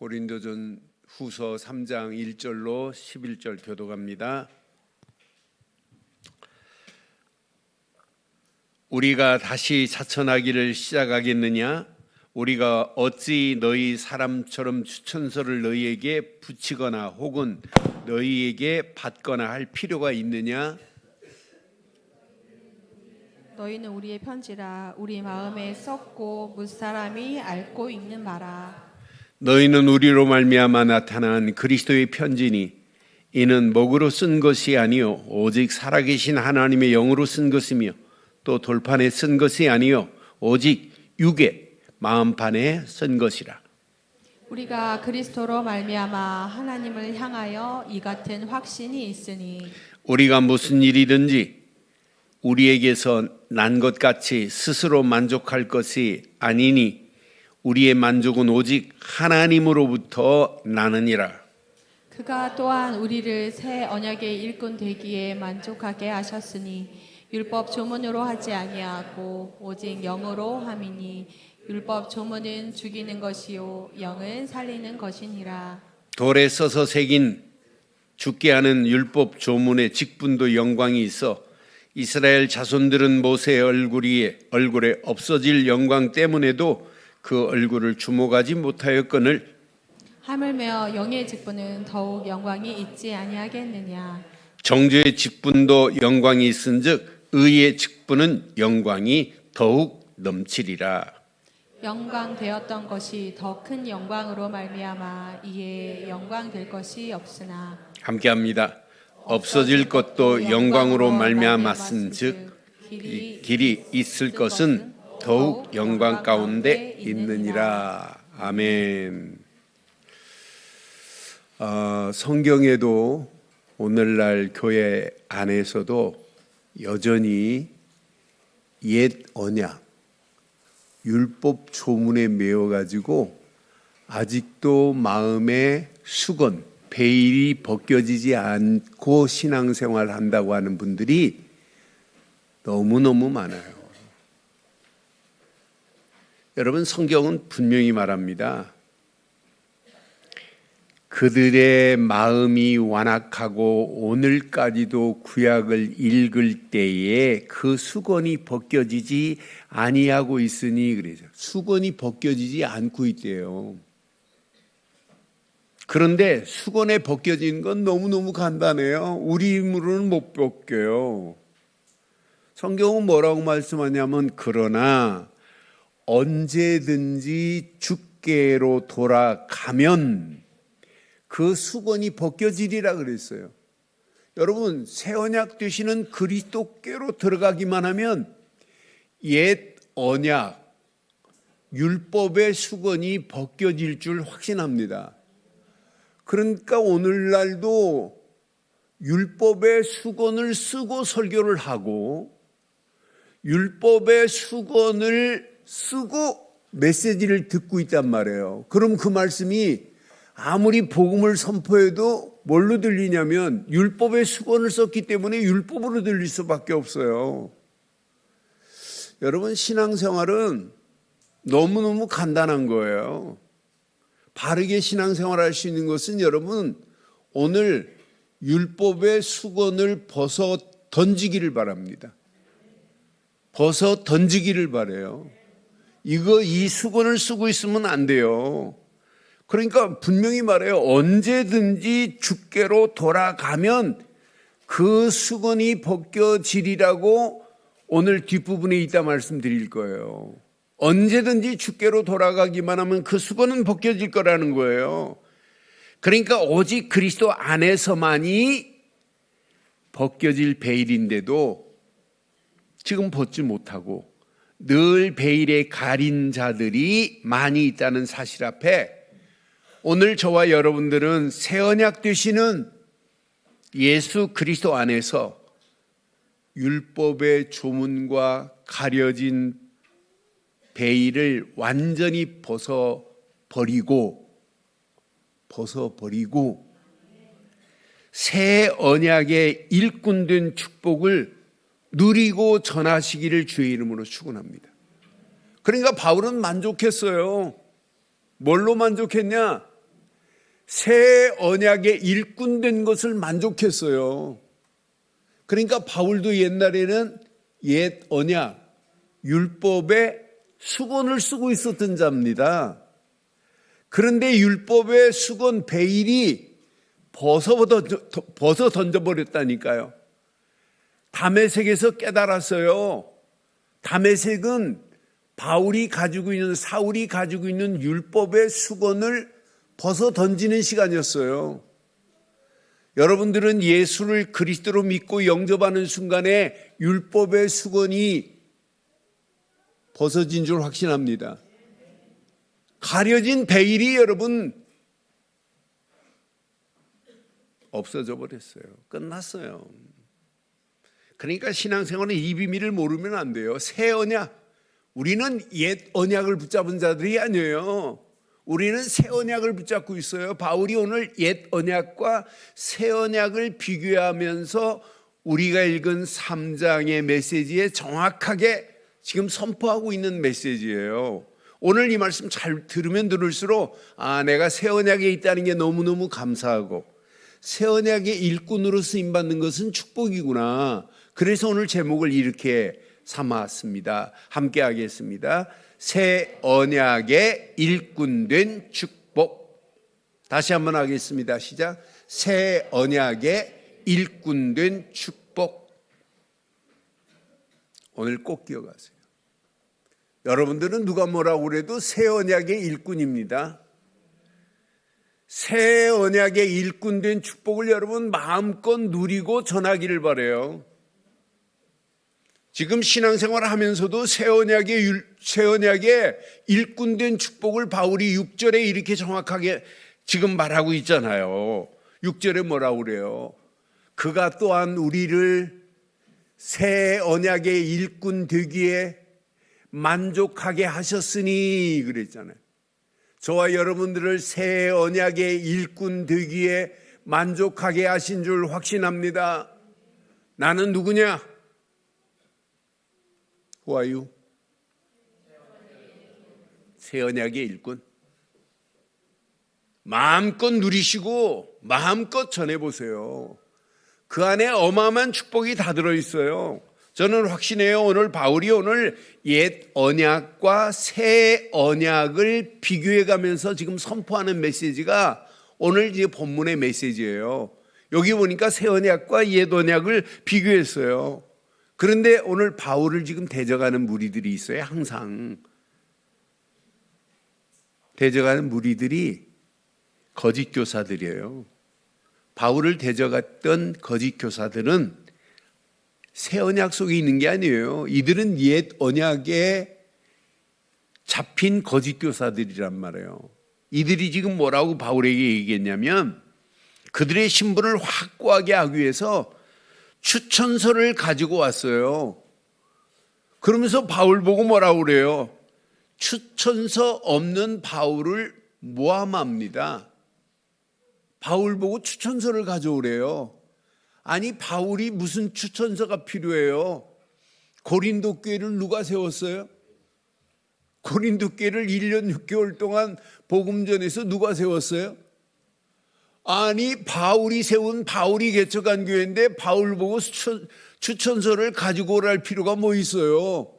고린도전 후서 3장 1절로 11절 교독합니다. 우리가 다시 자천하기를 시작하겠느냐? 우리가 어찌 너희 사람처럼 추천서를 너희에게 붙이거나 혹은 너희에게 받거나 할 필요가 있느냐? 너희는 우리의 편지라 우리 마음에 썼고 무사람이 앓고 있는 바라. 너희는 우리로 말미암아 나타난 그리스도의 편지니 이는 먹으로 쓴 것이 아니요 오직 살아계신 하나님의 영으로 쓴 것이며 또 돌판에 쓴 것이 아니요 오직 육에 마음판에 쓴 것이라. 우리가 그리스도로 말미암아 하나님을 향하여 이 같은 확신이 있으니 우리가 무슨 일이든지 우리에게서 난 것 같이 스스로 만족할 것이 아니니 우리의 만족은 오직 하나님으로부터 나느니라. 그가 또한 우리를 새 언약의 일꾼 되기에 만족하게 하셨으니 율법 조문으로 하지 아니하고 오직 영으로 함이니 율법 조문은 죽이는 것이요 영은 살리는 것이니라. 돌에 써서 새긴 죽게 하는 율법 조문의 직분도 영광이 있어 이스라엘 자손들은 모세의 얼굴에 없어질 영광 때문에도 그 얼굴을 주목하지 못하였거늘 하물며 영의 직분은 더욱 영광이 있지 아니하겠느냐. 정죄의 직분도 영광이 있은즉 의의 직분은 영광이 더욱 넘치리라. 영광 되었던 것이 더 큰 영광으로 말미암아 이에 영광 될 것이 없으나 함께합니다. 없어질 것도 영광으로 말미암았은즉 길이 있을 것은 더욱 영광 가운데 있느니라. 아멘. 성경에도 오늘날 교회 안에서도 여전히 옛 언약, 율법 조문에 매여가지고 아직도 마음의 수건, 베일이 벗겨지지 않고 신앙생활 한다고 하는 분들이 너무너무 많아요. 여러분, 성경은 분명히 말합니다. 그들의 마음이 완악하고 오늘까지도 구약을 읽을 때에 그 수건이 벗겨지지 아니하고 있으니 그래서 수건이 벗겨지지 않고 있대요. 그런데 수건에 벗겨진 건 너무너무 간단해요. 우리 힘으로는 못 벗겨요. 성경은 뭐라고 말씀하냐면 그러나 언제든지 주께로 돌아가면 그 수건이 벗겨지리라 그랬어요. 여러분, 새 언약 되시는 그리스도께로 들어가기만 하면 옛 언약, 율법의 수건이 벗겨질 줄 확신합니다. 그러니까 오늘날도 율법의 수건을 쓰고 설교를 하고 율법의 수건을 쓰고 메시지를 듣고 있단 말이에요. 그럼 그 말씀이 아무리 복음을 선포해도 뭘로 들리냐면 율법의 수건을 썼기 때문에 율법으로 들릴 수밖에 없어요. 여러분, 신앙생활은 너무너무 간단한 거예요. 바르게 신앙생활할 수 있는 것은 여러분 오늘 율법의 수건을 벗어 던지기를 바랍니다. 벗어 던지기를 바라요. 이 수건을 쓰고 있으면 안 돼요. 그러니까 분명히 말해요. 언제든지 주께로 돌아가면 그 수건이 벗겨지리라고 오늘 뒷부분에 있다 말씀드릴 거예요. 언제든지 주께로 돌아가기만 하면 그 수건은 벗겨질 거라는 거예요. 그러니까 오직 그리스도 안에서만이 벗겨질 베일인데도 지금 벗지 못하고 늘 베일에 가린 자들이 많이 있다는 사실 앞에 오늘 저와 여러분들은 새 언약 되시는 예수 그리스도 안에서 율법의 조문과 가려진 베일을 완전히 벗어버리고 새 언약의 일꾼된 축복을 누리고 전하시기를 주의 이름으로 축원합니다. 그러니까 바울은 만족했어요. 뭘로 만족했냐? 새 언약의 일꾼된 것을 만족했어요. 그러니까 바울도 옛날에는 옛 언약, 율법의 수건을 쓰고 있었던 자입니다. 그런데 율법의 수건 베일이 벗어 던져버렸다니까요. 다메섹에서 깨달았어요. 다메섹은 사울이 가지고 있는 율법의 수건을 벗어 던지는 시간이었어요. 여러분들은 예수를 그리스도로 믿고 영접하는 순간에 율법의 수건이 벗어진 줄 확신합니다. 가려진 베일이 여러분 없어져 버렸어요. 끝났어요. 그러니까 신앙생활은 이 비밀을 모르면 안 돼요. 새 언약, 우리는 옛 언약을 붙잡은 자들이 아니에요. 우리는 새 언약을 붙잡고 있어요. 바울이 오늘 옛 언약과 새 언약을 비교하면서 우리가 읽은 3장의 메시지에 정확하게 지금 선포하고 있는 메시지예요. 오늘 이 말씀 잘 들으면 들을수록 내가 새 언약에 있다는 게 너무너무 감사하고 새 언약의 일꾼으로 쓰임받는 것은 축복이구나. 그래서 오늘 제목을 이렇게 삼았습니다. 함께 하겠습니다. 새 언약의 일꾼된 축복. 다시 한번 하겠습니다. 시작. 새 언약의 일꾼된 축복. 오늘 꼭 기억하세요. 여러분들은 누가 뭐라고 그래도 새 언약의 일꾼입니다. 새 언약의 일꾼된 축복을 여러분 마음껏 누리고 전하기를 바라요. 지금 신앙생활을 하면서도 새 언약의 일꾼된 축복을 바울이 6절에 이렇게 정확하게 지금 말하고 있잖아요. 6절에 뭐라고 그래요? 그가 또한 우리를 새 언약의 일꾼 되기에 만족하게 하셨으니 그랬잖아요. 저와 여러분들을 새 언약의 일꾼 되기에 만족하게 하신 줄 확신합니다. 나는 누구냐? Who are you? 새 언약의 일꾼. 마음껏 누리시고 마음껏 전해보세요. 그 안에 어마어마한 축복이 다 들어있어요. 저는 확신해요. 오늘 바울이 오늘 옛 언약과 새 언약을 비교해 가면서 지금 선포하는 메시지가 오늘 이제 본문의 메시지예요. 여기 보니까 새 언약과 옛 언약을 비교했어요. 그런데 오늘 바울을 지금 대적하는 무리들이 있어요. 항상 대적하는 무리들이 거짓 교사들이에요. 바울을 대적했던 거짓 교사들은 새 언약 속에 있는 게 아니에요. 이들은 옛 언약에 잡힌 거짓 교사들이란 말이에요. 이들이 지금 뭐라고 바울에게 얘기했냐면 그들의 신분을 확고하게 하기 위해서 추천서를 가지고 왔어요. 그러면서 바울 보고 뭐라고 그래요? 추천서 없는 바울을 모함합니다. 바울 보고 추천서를 가져오래요. 아니 바울이 무슨 추천서가 필요해요? 고린도 교회를 누가 세웠어요? 고린도 교회를 1년 6개월 동안 복음 전해서 누가 세웠어요? 아니 바울이 세운 바울이 개척한 교회인데 바울 보고 추천서를 가지고 오랄 필요가 뭐 있어요?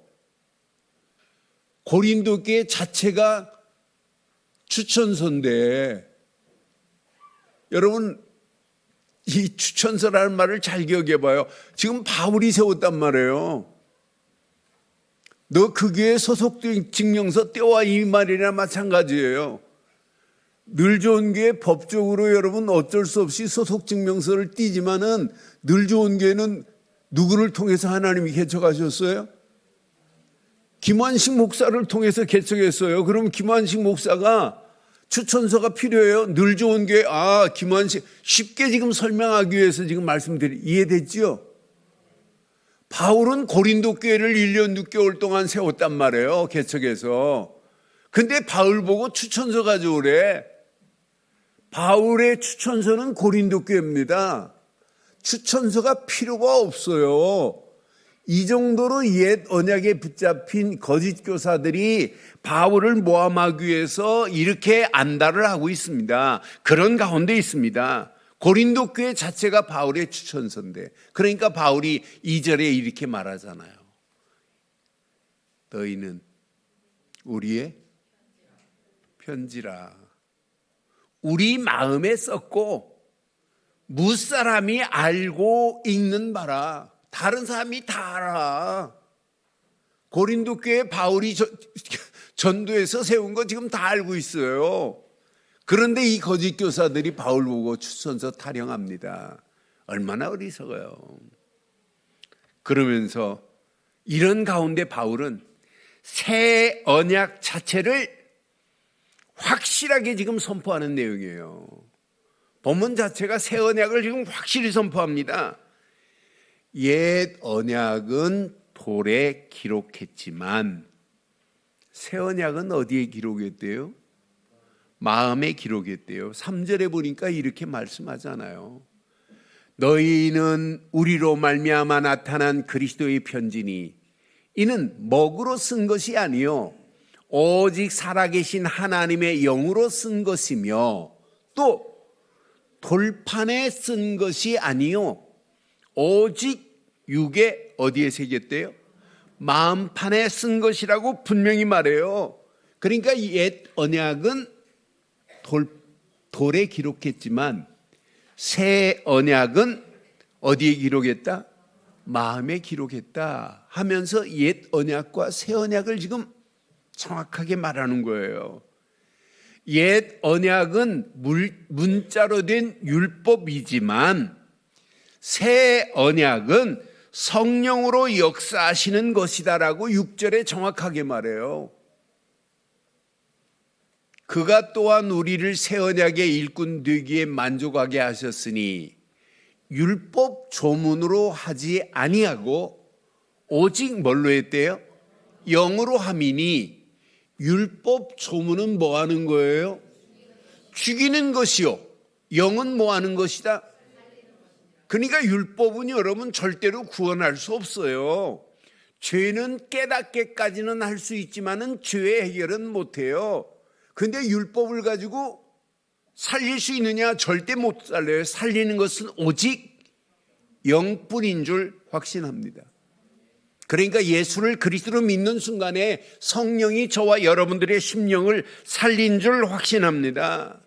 고린도 교회 자체가 추천서인데 여러분 이 추천서라는 말을 잘 기억해 봐요. 지금 바울이 세웠단 말이에요. 너 그 교회 소속 증명서 떼와 이 말이나 마찬가지예요. 늘 좋은 교회 법적으로 여러분 어쩔 수 없이 소속 증명서를 띄지만은 늘 좋은 교회는 누구를 통해서 하나님이 개척하셨어요? 김환식 목사를 통해서 개척했어요. 그럼 김환식 목사가 추천서가 필요해요. 늘 좋은 교회, 김환식 쉽게 지금 설명하기 위해서 지금 이해됐죠? 바울은 고린도 교회를 1년 6개월 동안 세웠단 말이에요. 개척해서. 근데 바울 보고 추천서 가져오래. 바울의 추천서는 고린도 교회입니다. 추천서가 필요가 없어요. 이 정도로 옛 언약에 붙잡힌 거짓 교사들이 바울을 모함하기 위해서 이렇게 안달을 하고 있습니다. 그런 가운데 있습니다. 고린도 교회 자체가 바울의 추천서인데, 그러니까 바울이 2절에 이렇게 말하잖아요. 너희는 우리의 편지라. 우리 마음에 썼고 무사람이 알고 읽는 바라. 다른 사람이 다 알아. 고린도 교회 바울이 전도해서 세운 거 지금 다 알고 있어요. 그런데 이 거짓 교사들이 바울 보고 추천서 타령합니다. 얼마나 어리석어요. 그러면서 이런 가운데 바울은 새 언약 자체를 확실하게 지금 선포하는 내용이에요. 본문 자체가 새 언약을 지금 확실히 선포합니다. 옛 언약은 돌에 기록했지만 새 언약은 어디에 기록했대요? 마음에 기록했대요. 3절에 보니까 이렇게 말씀하잖아요. 너희는 우리로 말미암아 나타난 그리스도의 편지니 이는 먹으로 쓴 것이 아니요 오직 살아계신 하나님의 영으로 쓴 것이며 또 돌판에 쓴 것이 아니요 오직 육에 어디에 새겼대요? 마음판에 쓴 것이라고 분명히 말해요. 그러니까 옛 언약은 돌에 기록했지만 새 언약은 어디에 기록했다? 마음에 기록했다 하면서 옛 언약과 새 언약을 지금 정확하게 말하는 거예요. 옛 언약은 문자로 된 율법이지만 새 언약은 성령으로 역사하시는 것이다라고 6절에 정확하게 말해요. 그가 또한 우리를 새 언약의 일꾼 되기에 만족하게 하셨으니 율법 조문으로 하지 아니하고 오직 뭘로 했대요? 영으로 함이니 율법 조문은 뭐 하는 거예요? 죽이는 것이요. 영은 뭐 하는 것이다? 그러니까 율법은 여러분 절대로 구원할 수 없어요. 죄는 깨닫게까지는 할 수 있지만은 죄의 해결은 못해요. 근데 율법을 가지고 살릴 수 있느냐? 절대 못 살려요. 살리는 것은 오직 영뿐인 줄 확신합니다. 그러니까 예수를 그리스도로 믿는 순간에 성령이 저와 여러분들의 심령을 살린 줄 확신합니다.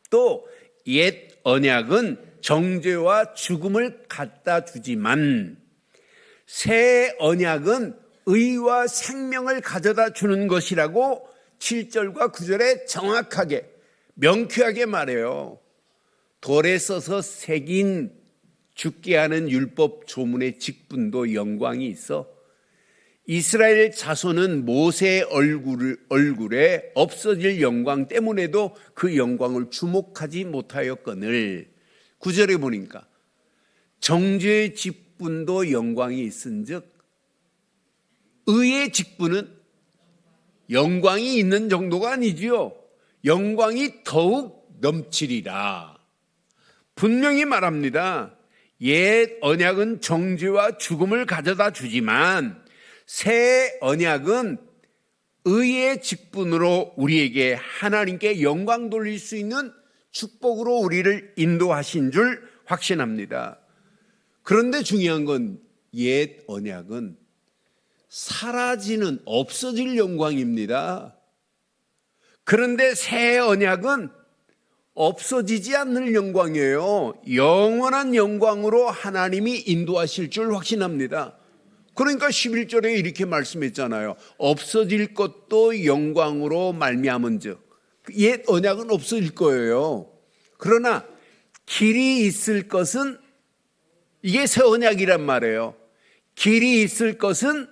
또 옛 언약은 정죄와 죽음을 갖다 주지만 새 언약은 의와 생명을 가져다 주는 것이라고 7절과 9절에 정확하게 명쾌하게 말해요. 돌에 써서 새긴 죽게 하는 율법 조문의 직분도 영광이 있어 이스라엘 자손은 모세의 얼굴에 없어질 영광 때문에도 그 영광을 주목하지 못하였거늘 9절에 보니까 정죄의 직분도 영광이 있은즉 의의 직분은 영광이 있는 정도가 아니지요. 영광이 더욱 넘치리라. 분명히 말합니다. 옛 언약은 정죄와 죽음을 가져다 주지만 새 언약은 의의 직분으로 우리에게 하나님께 영광 돌릴 수 있는 축복으로 우리를 인도하신 줄 확신합니다. 그런데 중요한 건 옛 언약은 사라지는 없어질 영광입니다. 그런데 새 언약은 없어지지 않는 영광이에요. 영원한 영광으로 하나님이 인도하실 줄 확신합니다. 그러니까 11절에 이렇게 말씀했잖아요. 없어질 것도 영광으로 말미암은즉 옛 언약은 없어질 거예요. 그러나 길이 있을 것은 이게 새 언약이란 말이에요. 길이 있을 것은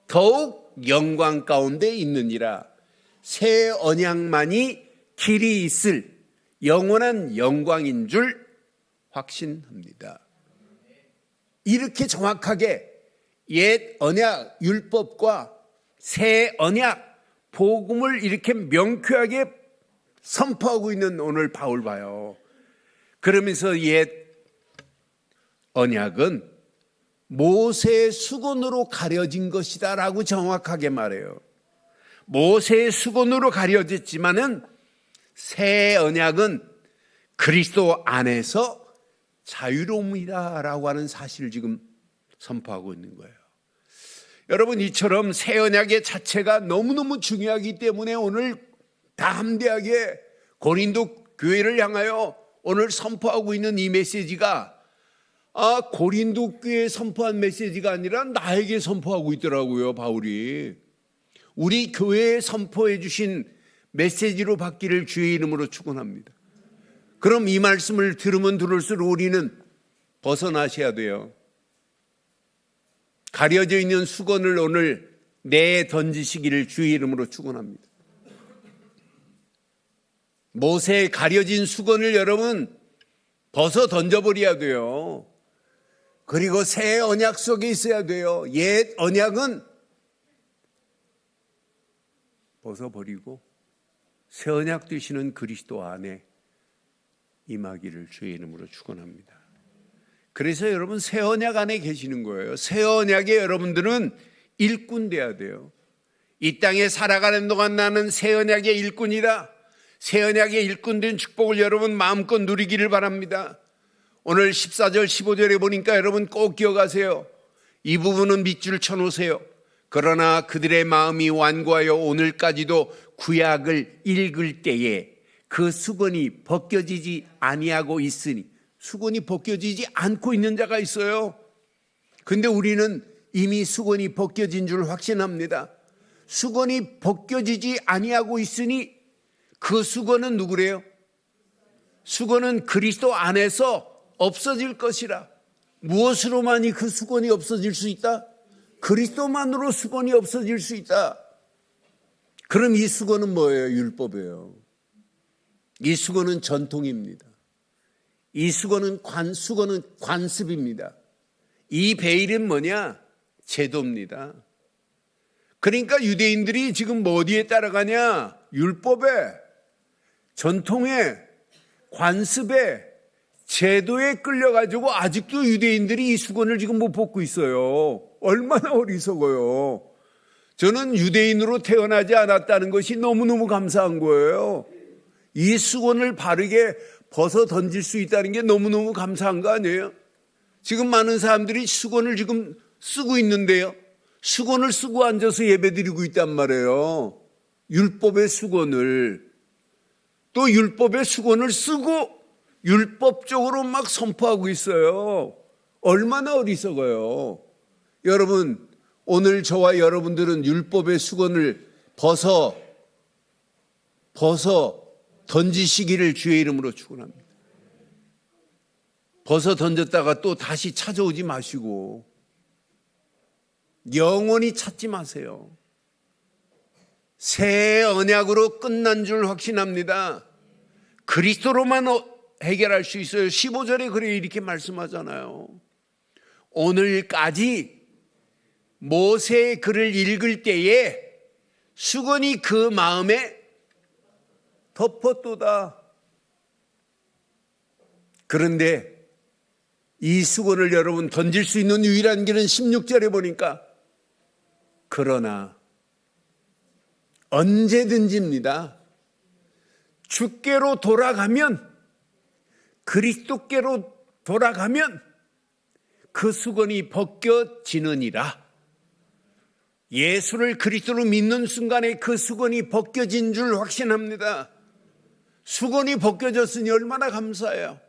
더욱 영광 가운데 있느니라. 새 언약만이 길이 있을 영원한 영광인 줄 확신합니다. 이렇게 정확하게 옛 언약 율법과 새 언약 복음을 이렇게 명쾌하게 선포하고 있는 오늘 바울 봐요. 그러면서 옛 언약은 모세의 수건으로 가려진 것이다 라고 정확하게 말해요. 모세의 수건으로 가려졌지만은 새 언약은 그리스도 안에서 자유로움이다 라고 하는 사실을 지금 선포하고 있는 거예요. 여러분, 이처럼 새 언약의 자체가 너무너무 중요하기 때문에 오늘 담대하게 고린도 교회를 향하여 오늘 선포하고 있는 이 메시지가 고린도 교회에 선포한 메시지가 아니라 나에게 선포하고 있더라고요. 바울이 우리 교회에 선포해 주신 메시지로 받기를 주의 이름으로 축원합니다. 그럼 이 말씀을 들으면 들을수록 우리는 벗어나셔야 돼요. 가려져 있는 수건을 오늘 내에 던지시기를 주의 이름으로 축원합니다. 모세의 가려진 수건을 여러분 벗어 던져버려야 돼요. 그리고 새 언약 속에 있어야 돼요. 옛 언약은 벗어버리고 새 언약 되시는 그리스도 안에 임하기를 주의 이름으로 축원합니다. 그래서 여러분 새 언약 안에 계시는 거예요. 새 언약에 여러분들은 일꾼 돼야 돼요. 이 땅에 살아가는 동안 나는 새 언약의 일꾼이다. 새 언약의 일꾼 된 축복을 여러분 마음껏 누리기를 바랍니다. 오늘 14절 15절에 보니까 여러분 꼭 기억하세요. 이 부분은 밑줄 쳐놓으세요. 그러나 그들의 마음이 완고하여 오늘까지도 구약을 읽을 때에 그 수건이 벗겨지지 아니하고 있으니, 수건이 벗겨지지 않고 있는 자가 있어요. 근데 우리는 이미 수건이 벗겨진 줄 확신합니다. 수건이 벗겨지지 아니하고 있으니 그 수건은 누구래요? 수건은 그리스도 안에서 없어질 것이라. 무엇으로만이 그 수건이 없어질 수 있다? 그리스도만으로 수건이 없어질 수 있다. 그럼 이 수건은 뭐예요? 율법이에요. 이 수건은 전통입니다. 이 수건은 관습입니다. 이 베일은 뭐냐? 제도입니다. 그러니까 유대인들이 지금 뭐 어디에 따라가냐? 율법에, 전통에, 관습에, 제도에 끌려가지고 아직도 유대인들이 이 수건을 지금 못 벗고 있어요. 얼마나 어리석어요. 저는 유대인으로 태어나지 않았다는 것이 너무너무 감사한 거예요. 이 수건을 바르게 벗어 던질 수 있다는 게 너무너무 감사한 거 아니에요? 지금 많은 사람들이 수건을 지금 쓰고 있는데요. 수건을 쓰고 앉아서 예배드리고 있단 말이에요. 율법의 수건을. 또 율법의 수건을 쓰고 율법적으로 막 선포하고 있어요. 얼마나 어리석어요. 여러분, 오늘 저와 여러분들은 율법의 수건을 벗어 던지시기를 주의 이름으로 축원합니다. 벗어 던졌다가 또 다시 찾아오지 마시고 영원히 찾지 마세요. 새 언약으로 끝난 줄 확신합니다. 그리스도로만 해결할 수 있어요. 15절에 그래 이렇게 말씀하잖아요. 오늘까지 모세의 글을 읽을 때에 수건이 그 마음에 덮었도다. 그런데 이 수건을 여러분 던질 수 있는 유일한 길은 16절에 보니까 그러나 언제든지입니다. 주께로 돌아가면, 그리스도께로 돌아가면 그 수건이 벗겨지느니라. 예수를 그리스도로 믿는 순간에 그 수건이 벗겨진 줄 확신합니다. 수건이 벗겨졌으니 얼마나 감사해요.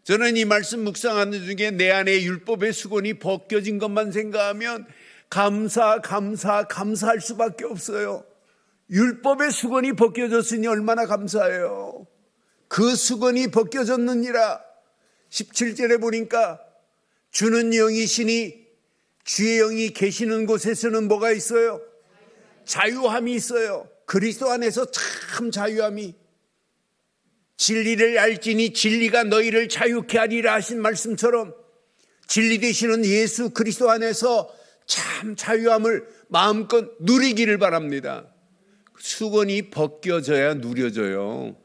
저는 이 말씀 묵상하는 중에 내 안에 율법의 수건이 벗겨진 것만 생각하면 감사할 수밖에 없어요. 율법의 수건이 벗겨졌으니 얼마나 감사해요. 그 수건이 벗겨졌느니라. 17절에 보니까 주는 영이시니 주의 영이 계시는 곳에서는 뭐가 있어요? 자유함이 있어요. 그리스도 안에서 참 자유함이. 진리를 알지니 진리가 너희를 자유케 하리라 하신 말씀처럼 진리 되시는 예수 그리스도 안에서 참 자유함을 마음껏 누리기를 바랍니다. 수건이 벗겨져야 누려져요.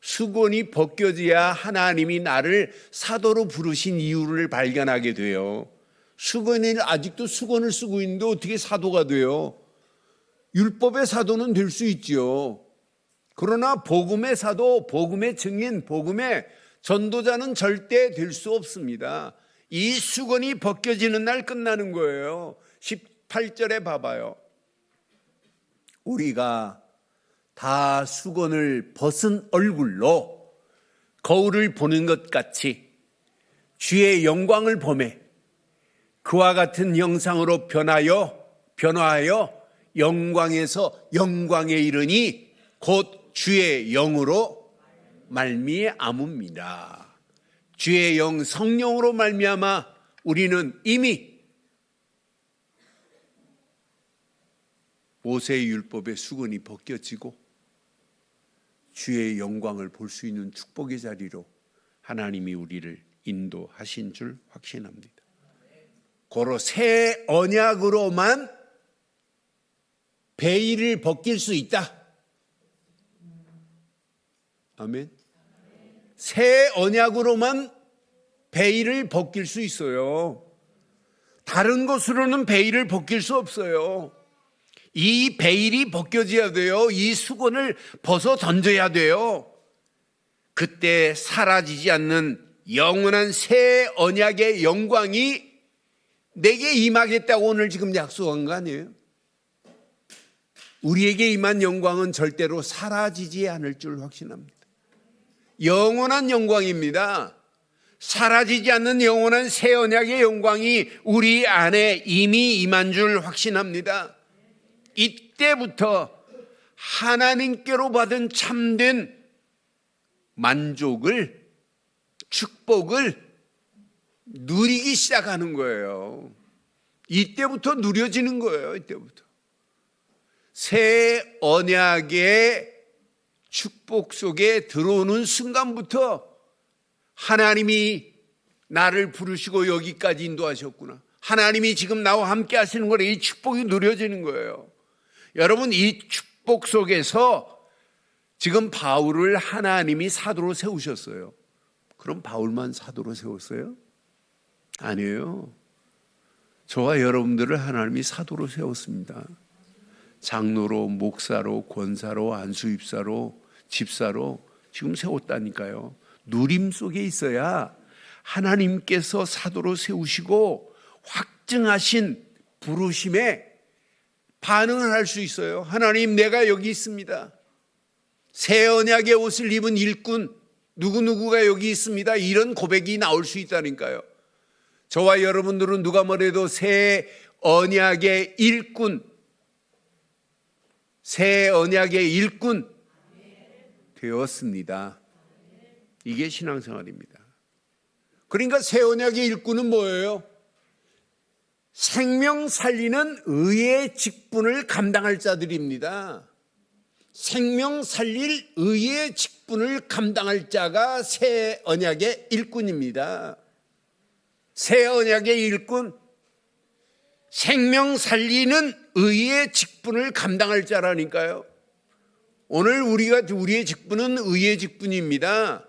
수건이 벗겨져야 하나님이 나를 사도로 부르신 이유를 발견하게 돼요. 수건을 아직도 수건을 쓰고 있는데 어떻게 사도가 돼요? 율법의 사도는 될 수 있지요. 그러나 복음의 사도, 복음의 증인, 복음의 전도자는 절대 될 수 없습니다. 이 수건이 벗겨지는 날 끝나는 거예요. 18절에 봐봐요. 우리가 다 수건을 벗은 얼굴로 거울을 보는 것 같이 주의 영광을 보매 그와 같은 형상으로 변화하여 영광에서 영광에 이르니 곧 주의 영으로 말미암음이라. 주의 영 성령으로 말미암아 우리는 이미 모세의 율법의 수건이 벗겨지고 주의 영광을 볼 수 있는 축복의 자리로 하나님이 우리를 인도하신 줄 확신합니다. 고로 새 언약으로만 베일을 벗길 수 있다. 아멘. 새 언약으로만 베일을 벗길 수 있어요. 다른 것으로는 베일을 벗길 수 없어요. 이 베일이 벗겨져야 돼요. 이 수건을 벗어 던져야 돼요. 그때 사라지지 않는 영원한 새 언약의 영광이 내게 임하겠다고 오늘 지금 약속한 거 아니에요? 우리에게 임한 영광은 절대로 사라지지 않을 줄 확신합니다. 영원한 영광입니다. 사라지지 않는 영원한 새 언약의 영광이 우리 안에 이미 임한 줄 확신합니다. 이때부터 하나님께로 받은 참된 만족을, 축복을 누리기 시작하는 거예요. 이때부터 누려지는 거예요. 이때부터. 새 언약의 축복 속에 들어오는 순간부터 하나님이 나를 부르시고 여기까지 인도하셨구나. 하나님이 지금 나와 함께 하시는 거라 이 축복이 누려지는 거예요. 여러분, 이 축복 속에서 지금 바울을 하나님이 사도로 세우셨어요. 그럼 바울만 사도로 세웠어요? 아니에요. 저와 여러분들을 하나님이 사도로 세웠습니다. 장로로, 목사로, 권사로, 안수입사로, 집사로 지금 세웠다니까요. 누림 속에 있어야 하나님께서 사도로 세우시고 확증하신 부르심에 반응을 할 수 있어요. 하나님, 내가 여기 있습니다. 새 언약의 옷을 입은 일꾼 누구누구가 여기 있습니다. 이런 고백이 나올 수 있다니까요. 저와 여러분들은 누가 뭐래도 새 언약의 일꾼, 새 언약의 일꾼 되었습니다. 이게 신앙생활입니다. 그러니까 새 언약의 일꾼은 뭐예요? 생명 살리는 의의 직분을 감당할 자들입니다. 생명 살릴 의의 직분을 감당할 자가 새 언약의 일꾼입니다. 새 언약의 일꾼, 생명 살리는 의의 직분을 감당할 자라니까요. 오늘 우리의 직분은 의의 직분입니다.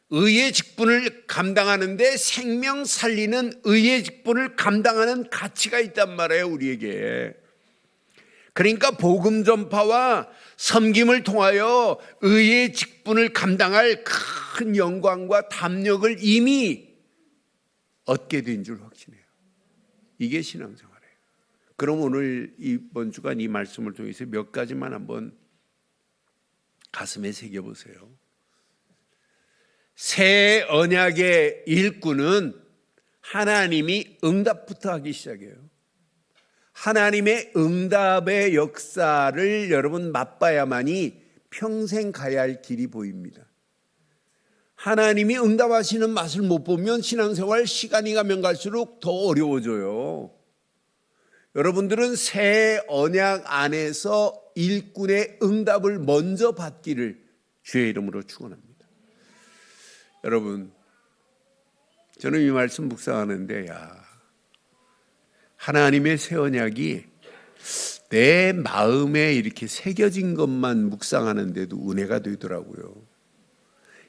의의 직분을 감당하는데 생명 살리는 의의 직분을 감당하는 가치가 있단 말이에요, 우리에게. 그러니까 복음 전파와 섬김을 통하여 의의 직분을 감당할 큰 영광과 담력을 이미 얻게 된 줄 확신해요. 이게 신앙생활이에요. 그럼 오늘 이번 주간 이 말씀을 통해서 몇 가지만 한번 가슴에 새겨보세요. 새 언약의 일꾼은 하나님이 응답부터 하기 시작해요. 하나님의 응답의 역사를 여러분 맛봐야만이 평생 가야 할 길이 보입니다. 하나님이 응답하시는 맛을 못 보면 신앙생활 시간이 가면 갈수록 더 어려워져요. 여러분들은 새 언약 안에서 일꾼의 응답을 먼저 받기를 주의 이름으로 축원합니다. 여러분, 저는 이 말씀 묵상하는데 하나님의 새 언약이 내 마음에 이렇게 새겨진 것만 묵상하는데도 은혜가 되더라고요.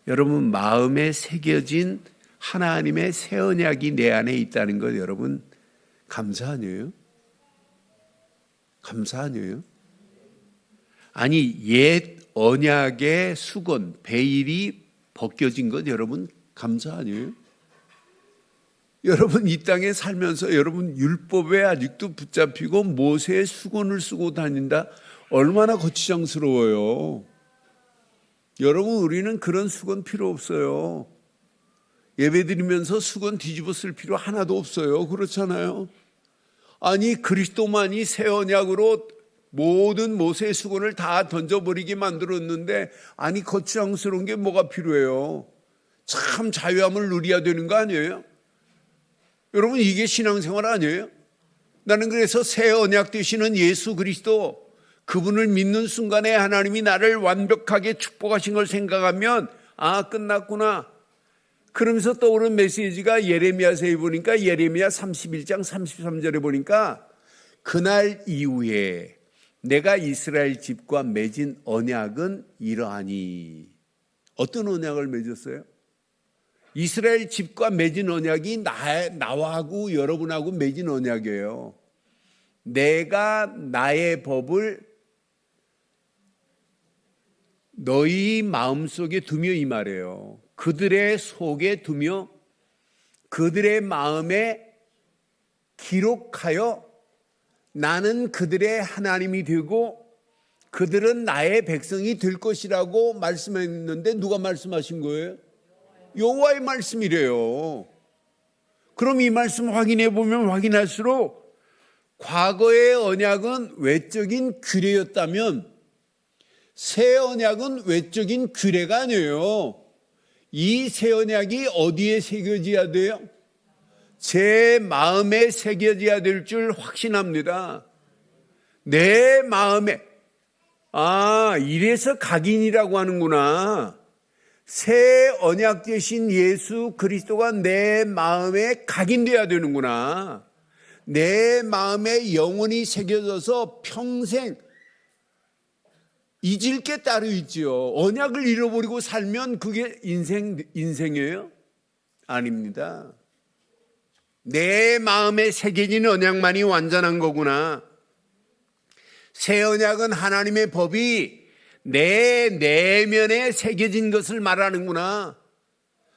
여러분, 마음에 새겨진 하나님의 새 언약이 내 안에 있다는 것 여러분 감사 아니에요? 감사 아니에요? 아니 옛 언약의 수건, 베일이 벗겨진 것 여러분 감사 아니에요? 여러분 이 땅에 살면서 여러분 율법에 아직도 붙잡히고 모세의 수건을 쓰고 다닌다. 얼마나 거추장스러워요. 여러분 우리는 그런 수건 필요 없어요. 예배드리면서 수건 뒤집어 쓸 필요 하나도 없어요. 그렇잖아요. 아니 그리스도만이 새 언약으로 모든 모세의 수건을 다 던져버리게 만들었는데 아니 거추장스러운 게 뭐가 필요해요. 참 자유함을 누려야 되는 거 아니에요? 여러분 이게 신앙생활 아니에요? 나는 그래서 새 언약 되시는 예수 그리스도 그분을 믿는 순간에 하나님이 나를 완벽하게 축복하신 걸 생각하면 아 끝났구나. 그러면서 떠오른 메시지가 예레미야서에 보니까 예레미야 31장 33절에 보니까 그날 이후에 내가 이스라엘 집과 맺은 언약은 이러하니. 어떤 언약을 맺었어요? 이스라엘 집과 맺은 언약이 나하고 여러분하고 맺은 언약이에요. 내가 나의 법을 너희 마음속에 두며 이 말이에요. 그들의 속에 두며 그들의 마음에 기록하여 나는 그들의 하나님이 되고 그들은 나의 백성이 될 것이라고 말씀했는데 누가 말씀하신 거예요? 여호와의 말씀이래요. 그럼 이 말씀 확인해 보면 확인할수록 과거의 언약은 외적인 규례였다면 새 언약은 외적인 규례가 아니에요. 이 새 언약이 어디에 새겨져야 돼요? 제 마음에 새겨져야 될 줄 확신합니다. 내 마음에 이래서 각인이라고 하는구나. 새 언약 되신 예수 그리스도가 내 마음에 각인돼야 되는구나. 내 마음에 영원히 새겨져서 평생 잊을 게 따로 있지요. 언약을 잃어버리고 살면 그게 인생이에요? 아닙니다. 내 마음에 새겨진 언약만이 완전한 거구나. 새 언약은 하나님의 법이 내 내면에 새겨진 것을 말하는구나.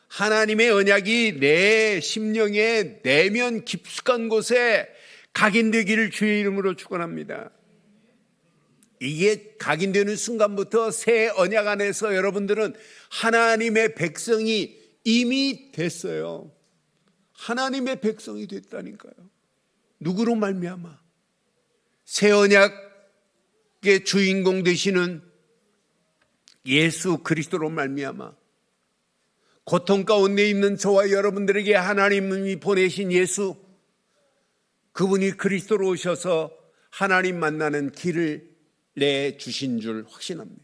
하나님의 언약이 내 심령의 내면 깊숙한 곳에 각인되기를 주의 이름으로 축원합니다. 이게 각인되는 순간부터 새 언약 안에서 여러분들은 하나님의 백성이 이미 됐어요. 하나님의 백성이 됐다니까요. 누구로 말미암아? 새 언약의 주인공 되시는 예수 그리스도로 말미암아 고통 가운데 있는 저와 여러분들에게 하나님이 보내신 예수, 그분이 그리스도로 오셔서 하나님 만나는 길을 내주신 줄 확신합니다.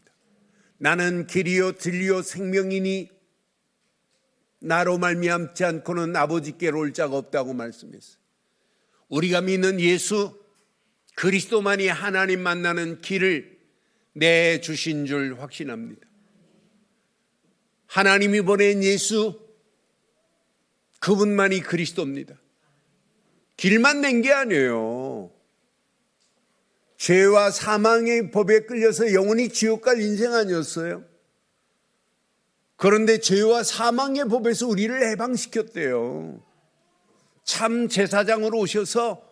나는 길이요 진리요 생명이니 나로 말미암지 않고는 아버지께로 올 자가 없다고 말씀했어요. 우리가 믿는 예수 그리스도만이 하나님 만나는 길을 내주신 줄 확신합니다. 하나님이 보낸 예수 그분만이 그리스도입니다. 길만 낸 게 아니에요. 죄와 사망의 법에 끌려서 영원히 지옥 갈 인생 아니었어요. 그런데 죄와 사망의 법에서 우리를 해방시켰대요. 참 제사장으로 오셔서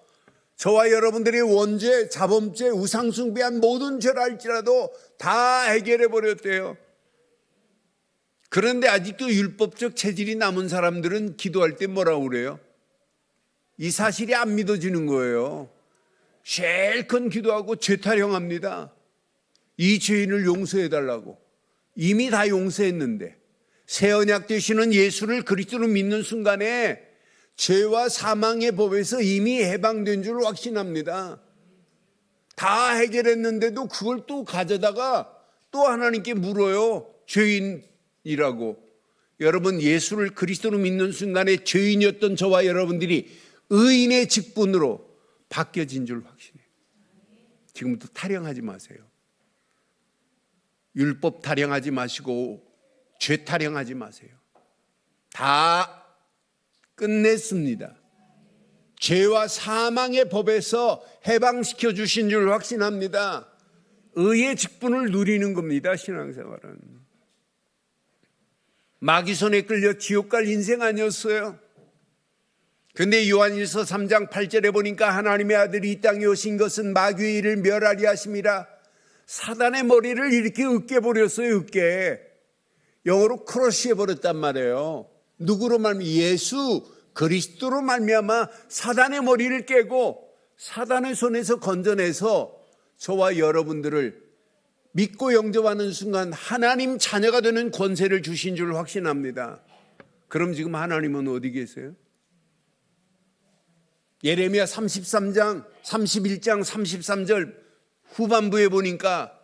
저와 여러분들의 원죄, 자범죄, 우상숭배한 모든 죄를 할지라도 다 해결해 버렸대요. 그런데 아직도 율법적 체질이 남은 사람들은 기도할 때 뭐라고 그래요? 이 사실이 안 믿어지는 거예요. 실컷 기도하고 죄 타령합니다. 이 죄인을 용서해 달라고. 이미 다 용서했는데 새 언약 되시는 예수를 그리스도로 믿는 순간에 죄와 사망의 법에서 이미 해방된 줄 확신합니다. 다 해결했는데도 그걸 또 가져다가 또 하나님께 물어요. 죄인이라고. 여러분 예수를 그리스도로 믿는 순간에 죄인이었던 저와 여러분들이 의인의 직분으로 바뀌어진 줄 확신해요. 지금부터 타령하지 마세요. 율법 타령하지 마시고 죄 타령하지 마세요. 다 끝냈습니다. 죄와 사망의 법에서 해방시켜 주신 줄 확신합니다. 의의 직분을 누리는 겁니다. 신앙생활은. 마귀 손에 끌려 지옥 갈 인생 아니었어요. 근데 요한일서 3장 8절에 보니까 하나님의 아들이 이 땅에 오신 것은 마귀의 일을 멸하리 하심이라. 사단의 머리를 이렇게 으깨버렸어요. 으깨. 영어로 크러쉬해버렸단 말이에요. 누구로 말미암아? 예수 그리스도로 말미암아 사단의 머리를 깨고 사단의 손에서 건져내서 저와 여러분들을 믿고 영접하는 순간 하나님 자녀가 되는 권세를 주신 줄 확신합니다. 그럼 지금 하나님은 어디 계세요? 예레미야 33장 31장 33절 후반부에 보니까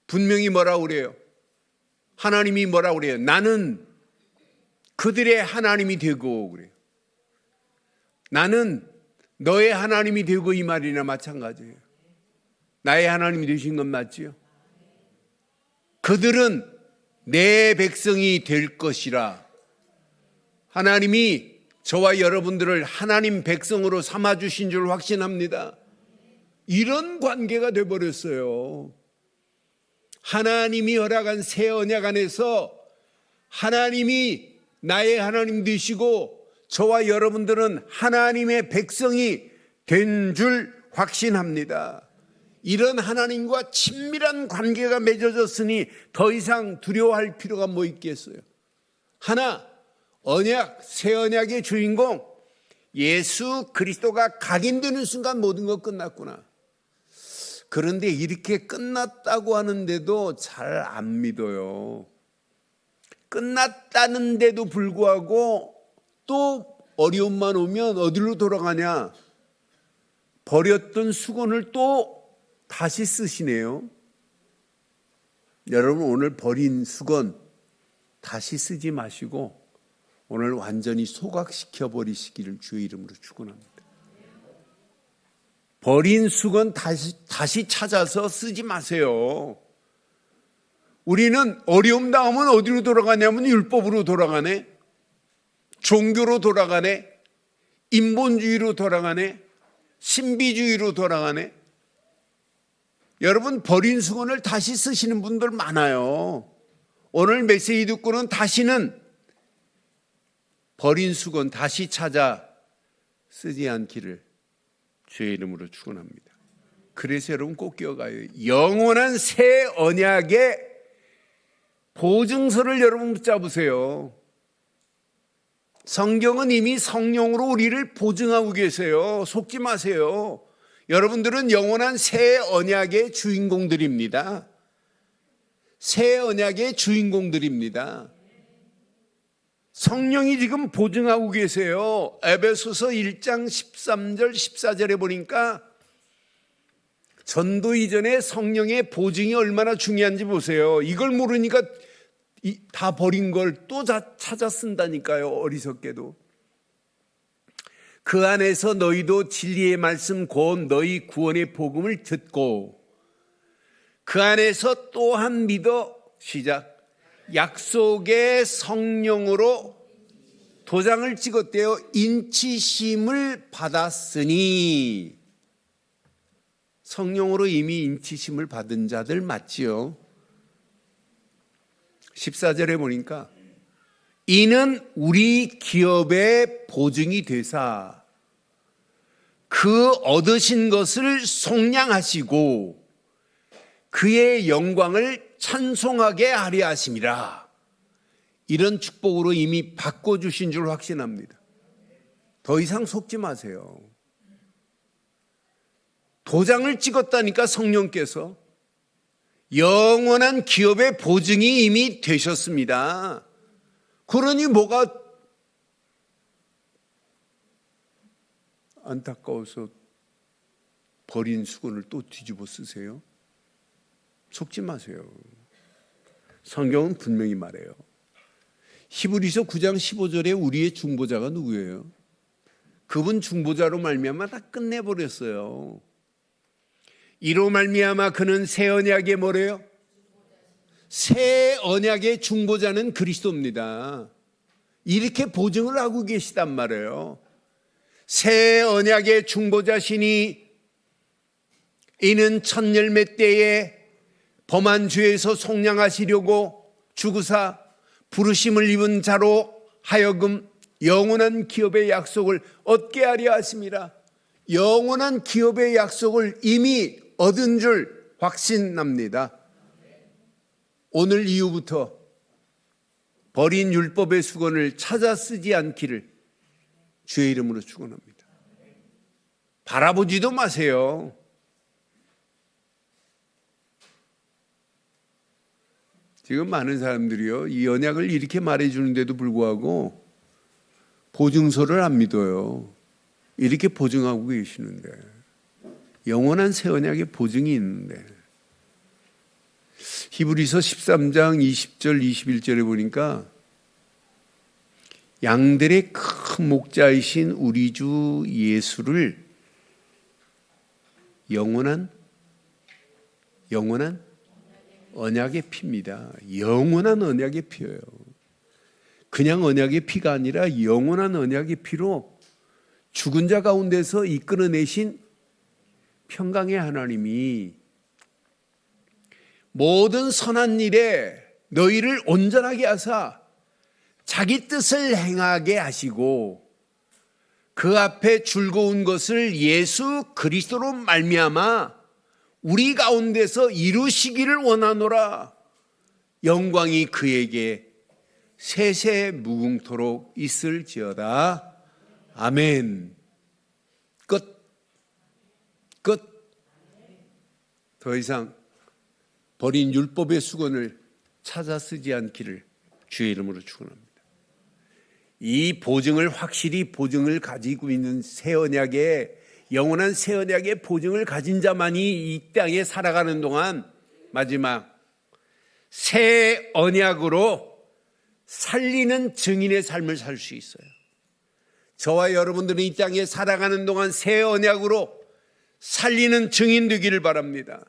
분명히 뭐라고 그래요? 하나님이 뭐라고 그래요? 나는 그들의 하나님이 되고 그래요. 나는 너의 하나님이 되고, 이 말이나 마찬가지예요. 나의 하나님이 되신 건 맞지요? 그들은 내 백성이 될 것이라. 하나님이 저와 여러분들을 하나님 백성으로 삼아주신 줄 확신합니다. 이런 관계가 돼버렸어요. 하나님이 허락한 새 언약 안에서 하나님이 나의 하나님 되시고 저와 여러분들은 하나님의 백성이 된 줄 확신합니다. 이런 하나님과 친밀한 관계가 맺어졌으니 더 이상 두려워할 필요가 뭐 있겠어요? 하나, 언약, 새 언약의 주인공 예수 그리스도가 각인되는 순간 모든 것 끝났구나. 그런데 이렇게 끝났다고 하는데도 잘 안 믿어요. 끝났다는데도 불구하고 또 어려움만 오면 어디로 돌아가냐? 버렸던 수건을 또 다시 쓰시네요. 여러분, 오늘 버린 수건 다시 쓰지 마시고 오늘 완전히 소각시켜 버리시기를 주의 이름으로 축원합니다. 버린 수건 다시 찾아서 쓰지 마세요. 우리는 어려움 당하면 어디로 돌아가냐면 율법으로 돌아가네, 종교로 돌아가네, 인본주의로 돌아가네, 신비주의로 돌아가네. 여러분, 버린 수건을 다시 쓰시는 분들 많아요. 오늘 메시지 듣고는 다시는 버린 수건 다시 찾아 쓰지 않기를 주의 이름으로 축원합니다. 그래서 여러분 꼭 기억하세요. 영원한 새 언약의 보증서를 여러분 붙잡으세요. 성경은 이미 성령으로 우리를 보증하고 계세요. 속지 마세요. 여러분들은 영원한 새 언약의 주인공들입니다. 새 언약의 주인공들입니다. 성령이 지금 보증하고 계세요. 에베소서 1장 13절 14절에 보니까 전도 이전에 성령의 보증이 얼마나 중요한지 보세요. 이걸 모르니까 다 버린 걸 또 찾아 쓴다니까요. 어리석게도. 그 안에서 너희도 진리의 말씀 곧 너희 구원의 복음을 듣고 그 안에서 또한 믿어 시작 약속의 성령으로 도장을 찍었대요. 인치심을 받았으니. 성령으로 이미 인치심을 받은 자들 맞지요? 14절에 보니까 이는 우리 기업의 보증이 되사 그 얻으신 것을 속량하시고 그의 영광을 찬송하게 하려 하심이라. 이런 축복으로 이미 바꿔주신 줄 확신합니다. 더 이상 속지 마세요. 도장을 찍었다니까 성령께서. 영원한 기업의 보증이 이미 되셨습니다. 그러니 뭐가 안타까워서 버린 수건을 또 뒤집어 쓰세요? 속지 마세요. 성경은 분명히 말해요. 히브리서 9장 15절에 우리의 중보자가 누구예요? 그분 중보자로 말미암아 다 끝내버렸어요. 이로 말미암아 그는 새 언약의 뭐래요? 새 언약의 중보자는 그리스도입니다. 이렇게 보증을 하고 계시단 말이에요. 새 언약의 중보자시니 이는 첫 열매 때에 범한 죄에서 속량하시려고 죽으사 부르심을 입은 자로 하여금 영원한 기업의 약속을 얻게 하려 하심이라. 영원한 기업의 약속을 이미 얻은 줄 확신납니다. 오늘 이후부터 버린 율법의 수건을 찾아 쓰지 않기를 주의 이름으로 축원합니다. 바라보지도 마세요. 지금 많은 사람들이요, 이 언약을 이렇게 말해주는데도 불구하고 보증서를 안 믿어요. 이렇게 보증하고 계시는데, 영원한 새 언약의 보증이 있는데. 히브리서 13장 20절 21절에 보니까 양들의 큰 목자이신 우리 주 예수를 영원한 언약의 피입니다. 영원한 언약의 피예요. 그냥 언약의 피가 아니라 영원한 언약의 피로 죽은 자 가운데서 이끌어내신 평강의 하나님이 모든 선한 일에 너희를 온전하게 하사 자기 뜻을 행하게 하시고 그 앞에 즐거운 것을 예수 그리스도로 말미암아 우리 가운데서 이루시기를 원하노라. 영광이 그에게 세세 무궁토록 있을지어다. 아멘. 끝. 더 이상 버린 율법의 수건을 찾아 쓰지 않기를 주의 이름으로 축원합니다. 이 보증을 확실히 보증을 가지고 있는 새 언약의 영원한 새 언약의 보증을 가진 자만이 이 땅에 살아가는 동안 마지막 새 언약으로 살리는 증인의 삶을 살 수 있어요. 저와 여러분들은 이 땅에 살아가는 동안 새 언약으로 살리는 증인 되기를 바랍니다.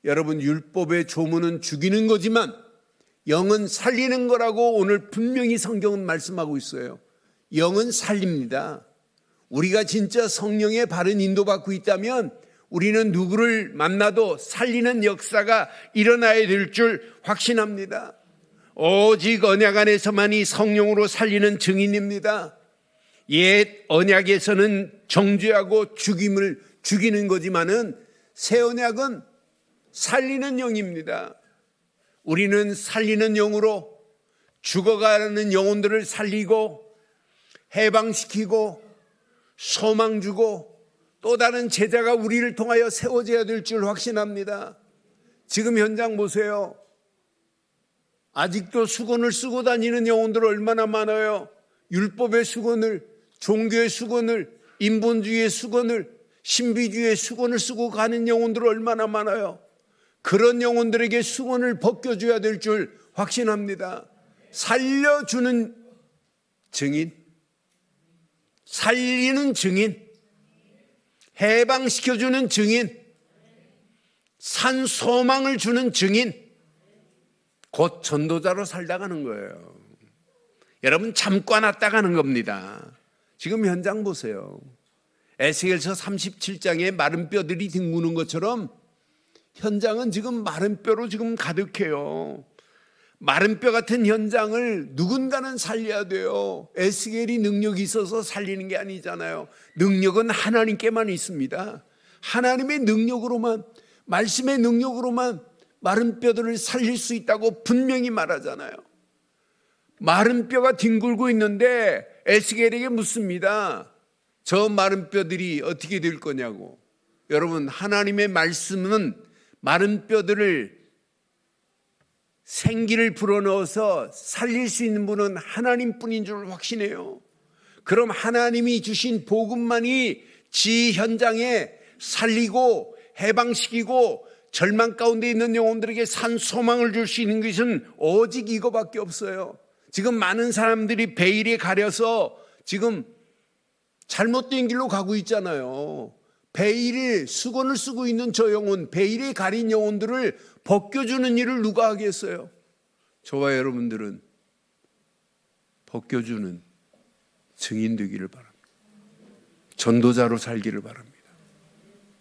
여러분, 율법의 조문은 죽이는 거지만 영은 살리는 거라고 오늘 분명히 성경은 말씀하고 있어요. 영은 살립니다. 우리가 진짜 성령의 바른 인도받고 있다면 우리는 누구를 만나도 살리는 역사가 일어나야 될 줄 확신합니다. 오직 언약 안에서만이 성령으로 살리는 증인입니다. 옛 언약에서는 정죄하고 죽이는 거지만은 새 언약은 살리는 영입니다. 우리는 살리는 영으로 죽어가는 영혼들을 살리고 해방시키고 소망 주고 또 다른 제자가 우리를 통하여 세워져야 될 줄 확신합니다. 지금 현장 보세요. 아직도 수건을 쓰고 다니는 영혼들 얼마나 많아요. 율법의 수건을, 종교의 수건을, 인본주의의 수건을, 신비주의의 수건을 쓰고 가는 영혼들 얼마나 많아요. 그런 영혼들에게 수건을 벗겨줘야 될 줄 확신합니다. 살려주는 증인, 살리는 증인, 해방시켜주는 증인, 산 소망을 주는 증인, 곧 전도자로 살다가는 거예요. 여러분, 잠깐 왔다 가는 겁니다. 지금 현장 보세요. 에스겔서 37장에 마른 뼈들이 뒹구는 것처럼 현장은 지금 마른 뼈로 지금 가득해요. 마른 뼈 같은 현장을 누군가는 살려야 돼요. 에스겔이 능력이 있어서 살리는 게 아니잖아요. 능력은 하나님께만 있습니다. 하나님의 능력으로만, 말씀의 능력으로만 마른 뼈들을 살릴 수 있다고 분명히 말하잖아요. 마른 뼈가 뒹굴고 있는데 에스겔에게 묻습니다. 저 마른 뼈들이 어떻게 될 거냐고. 여러분, 하나님의 말씀은 마른 뼈들을 생기를 불어넣어서 살릴 수 있는 분은 하나님뿐인 줄 확신해요. 그럼 하나님이 주신 복음만이 지 현장에 살리고 해방시키고 절망 가운데 있는 영혼들에게 산 소망을 줄 수 있는 것은 오직 이거밖에 없어요. 지금 많은 사람들이 베일에 가려서 지금 잘못된 길로 가고 있잖아요. 베일에 수건을 쓰고 있는 저 영혼, 베일에 가린 영혼들을 벗겨주는 일을 누가 하겠어요? 저와 여러분들은 벗겨주는 증인 되기를 바랍니다. 전도자로 살기를 바랍니다.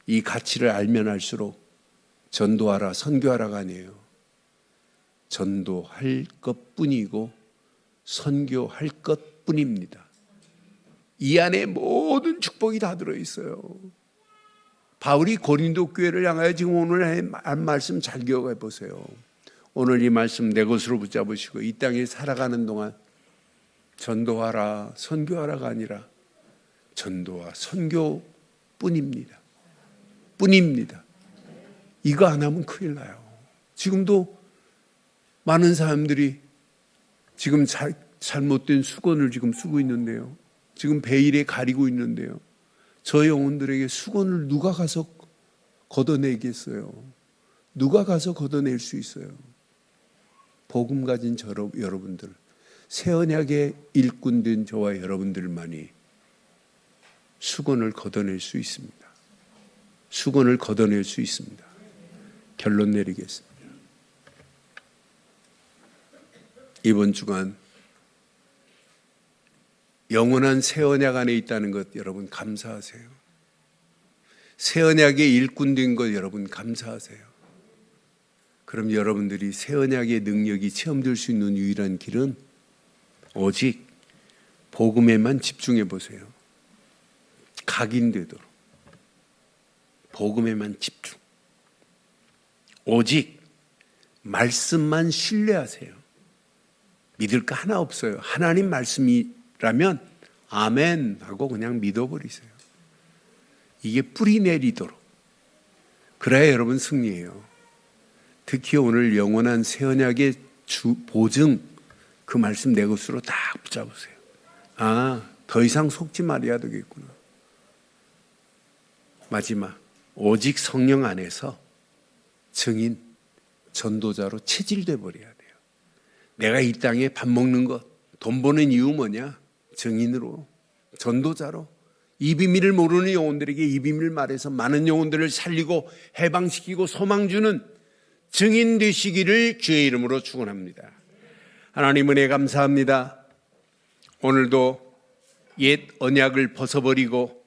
이 가치를 알면 알수록 전도하라, 선교하라가 아니에요. 전도할 것뿐이고 선교할 것뿐입니다. 이 안에 모든 축복이 다 들어있어요. 바울이 고린도 교회를 향하여 지금 오늘 한 말씀 잘 기억해 보세요. 오늘 이 말씀 내 것으로 붙잡으시고 이 땅에 살아가는 동안 전도하라, 선교하라가 아니라 전도와 선교뿐입니다. 뿐입니다. 이거 안 하면 큰일 나요. 지금도 많은 사람들이 지금 잘못된 수건을 지금 쓰고 있는데요. 지금 베일에 가리고 있는데요. 저 영혼들에게 수건을 누가 가서 걷어내겠어요? 누가 가서 걷어낼 수 있어요? 복음 가진 여러분들, 새 언약의 일꾼 된 저와 여러분들만이 수건을 걷어낼 수 있습니다. 수건을 걷어낼 수 있습니다. 결론 내리겠습니다. 이번 주간 영원한 새 언약 안에 있다는 것 여러분 감사하세요. 새 언약의 일꾼 된 것 여러분 감사하세요. 그럼 여러분들이 새 언약의 능력이 체험될 수 있는 유일한 길은 오직 복음에만 집중해 보세요. 각인되도록 복음에만 집중. 오직 말씀만 신뢰하세요. 믿을 거 하나 없어요. 하나님 말씀이라면 아멘 하고 그냥 믿어버리세요. 이게 뿌리 내리도록. 그래야 여러분 승리해요. 특히 오늘 영원한 새 언약의 보증, 그 말씀 내 것으로 딱 붙잡으세요. 아, 더 이상 속지 말아야 되겠구나. 마지막, 오직 성령 안에서 증인, 전도자로 체질돼 버려야 돼요. 내가 이 땅에 밥 먹는 것, 돈 버는 이유 뭐냐? 증인으로, 전도자로 이 비밀을 모르는 영혼들에게 이 비밀을 말해서 많은 영혼들을 살리고 해방시키고 소망 주는 증인 되시기를 주의 이름으로 축원합니다. 하나님 은혜 감사합니다. 오늘도 옛 언약을 벗어버리고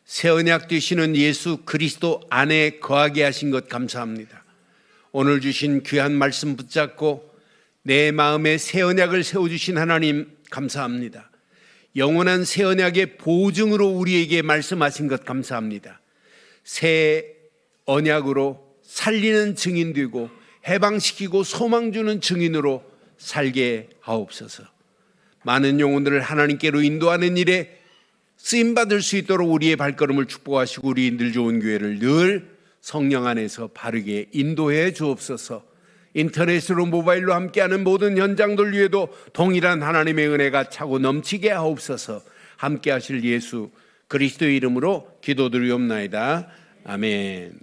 새 언약 되시는 예수 그리스도 안에 거하게 하신 것 감사합니다. 오늘 주신 귀한 말씀 붙잡고 내 마음에 새 언약을 세워주신 하나님 감사합니다. 영원한 새 언약의 보증으로 우리에게 말씀하신 것 감사합니다. 새 언약으로 살리는 증인 되고 해방시키고 소망 주는 증인으로 살게 하옵소서. 많은 영혼들을 하나님께로 인도하는 일에 쓰임받을 수 있도록 우리의 발걸음을 축복하시고 우리 늘 좋은 교회를 늘 성령 안에서 바르게 인도해 주옵소서. 인터넷으로 모바일로 함께하는 모든 현장들 위에도 동일한 하나님의 은혜가 차고 넘치게 하옵소서. 함께하실 예수 그리스도의 이름으로 기도드리옵나이다. 아멘.